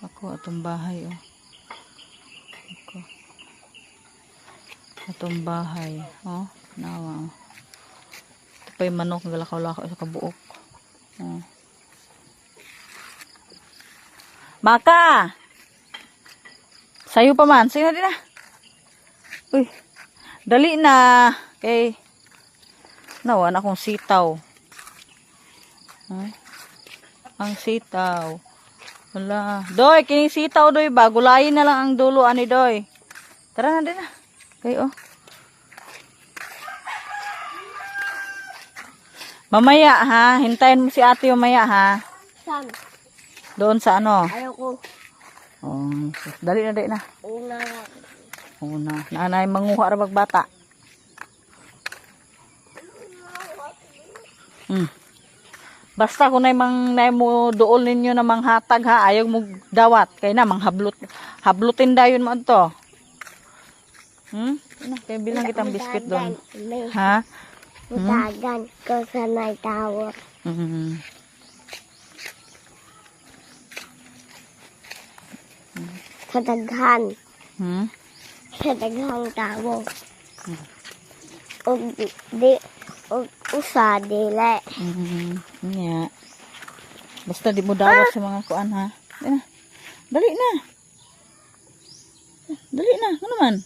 Ako atong bahay oh. Ako. Atong bahay oh. Nawa. Ito pa yung manok galakaw-lakaw sa kabuok. Oh. Maka! Sayo pa man. Sige na din na. Uy. Dali na. Okay. Nawa na akong sitaw. Huh? Ang sitaw. Wala. Doy, kining sitaw doy ba? Gulayin na lang ang dulo ani doy. Tara na din na. Okay oh. Mamaya ha. Hintayin mo si ate mamaya ha. Saan? Doon sa ano? Ayoko. Oh, dali na, dali na. Una. Una. Nanay manguha ra bata. Basta kung nay mo dool ninyo na manghatag ha, ayaw mo dawat kay na hablutin dayon mo adto. Kay bilang kitang biscuit doon. Ha? Mutagan ko sa may tower. Sa daghan. Sa daghang tawo. Og usa dili. Yeah. Basta di mo dawat sa mga kuan ha. Dali na. Dali na. Ano man?